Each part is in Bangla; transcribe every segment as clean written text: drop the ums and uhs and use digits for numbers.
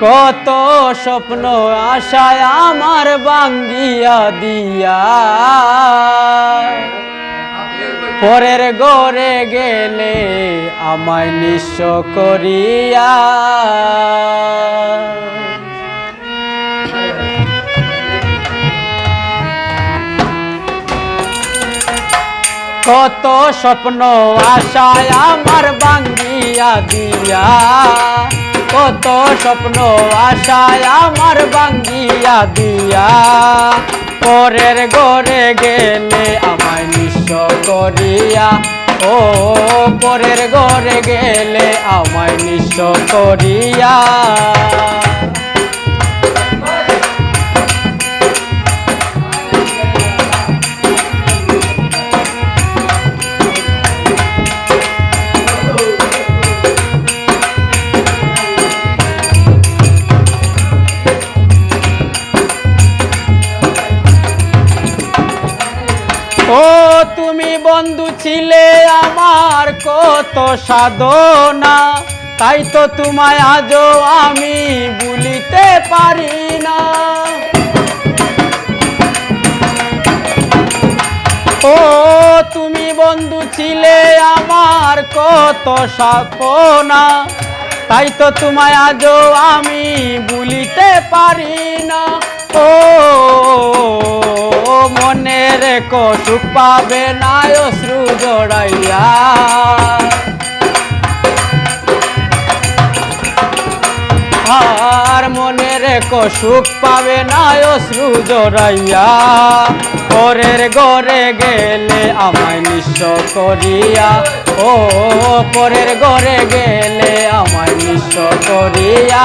কত স্বপ্ন আশায় আমার ভাঙ্গিয়া দিয়া পরের ঘরে গেলে আমায় নিঃস্ব করিয়া। কত স্বপ্ন আশায় আমার ভাঙ্গিয়া দিয়া, কত স্বপ্ন আশায় আমার ভাঙ্গিয়া দিয়া পরের ঘরে গেলে আমায় নিঃস্ব করিয়া। ও পরের ঘরে গেলে আমায় নিঃস্ব করিয়া। ও তুমি বন্ধু ছিলে আমার কত সাধনা, তাই তো তোমায় আজও আমি ভুলিতে পারি না। ও তুমি বন্ধু ছিলে আমার কত সাধনা, তাই তো তোমায় আজও আমি ভুলিতে পারি না। ও মনে রেখো সুখ পাবে না অশ্রু জড়াইয়া। আর মনে রেখো সুখ পাবে না অশ্রু জড়াইয়া। পরের ঘরে গেলে আমায় নিঃস্ব করিয়া। ও পরের ঘরে গেলে আমায় নিঃস্ব করিয়া।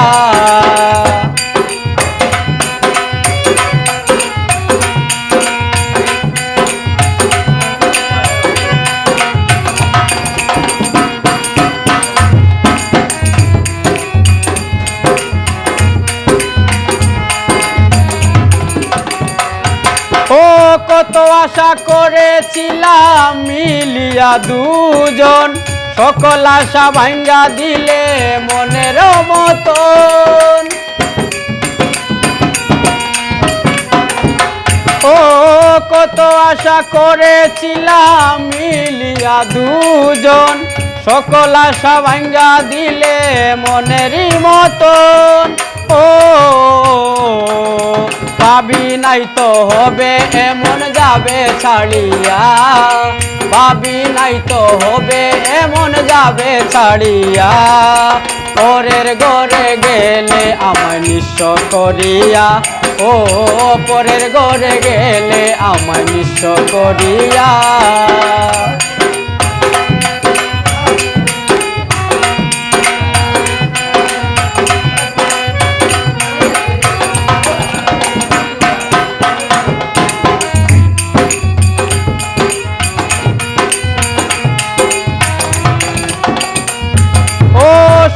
ও কত আশা করেছিলাম মিলিয়া দুজন, সকল আশা ভাঙ্গা দিলে মনের মতন। ও কত আশা করেছিলাম মিলিয়া দুজন, সকল আশা ভাঙ্গা দিলে মনেরই মতন। ও ভাবি নাই তো হবে এমন যাবে ছাড়িয়া, ভাবি নাই তো হবে এমন যাবে ছাড়িয়া। পরের ঘরে গেলে আমায় নিঃস্ব করিয়া। ও পরের ঘরে গেলে আমায় নিঃস্ব করিয়া।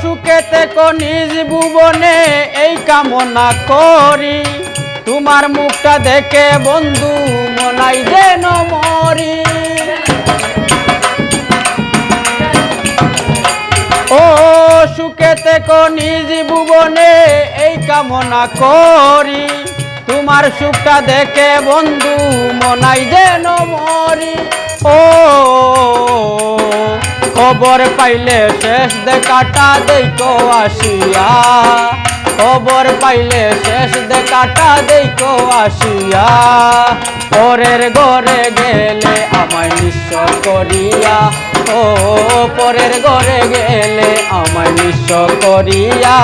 সুখেতে নিজ ভুবনে এই কামনা করি, তোমার মুখটা দেখে বন্ধু মনাই যেন মরি। ও সুখেতে নিজ ভুবনে এই কামনা করি, তোমার সুখটা দেখে বন্ধু মনাই যেন মরি। ও খবর পাইলে শেষ দেখাটা দেখো আসিয়া, খবর পাইলে শেষ দেখাটা দেখো আসিয়া। পরের ঘরে গেলে আমায় নিঃস্ব করিয়া। ও পরের ঘরে গেলে আমায় নিঃস্ব করিয়া।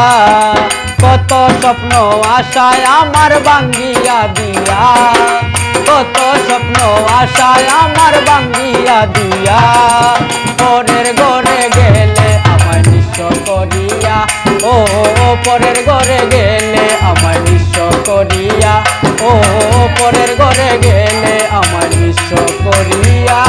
কত স্বপ্ন আশায় আমার ভাঙ্গিয়া দিয়া, কত স্বপ্ন আশায় আমার ভাঙ্গিয়া দিয়া। পরের ঘরে গেলে আমায় নিঃস্ব করিয়া। ও পরের ঘরে গেলে আমায় নিঃস্ব করিয়া। ও পরের ঘরে গেলে আমায় নিঃস্ব করিয়া।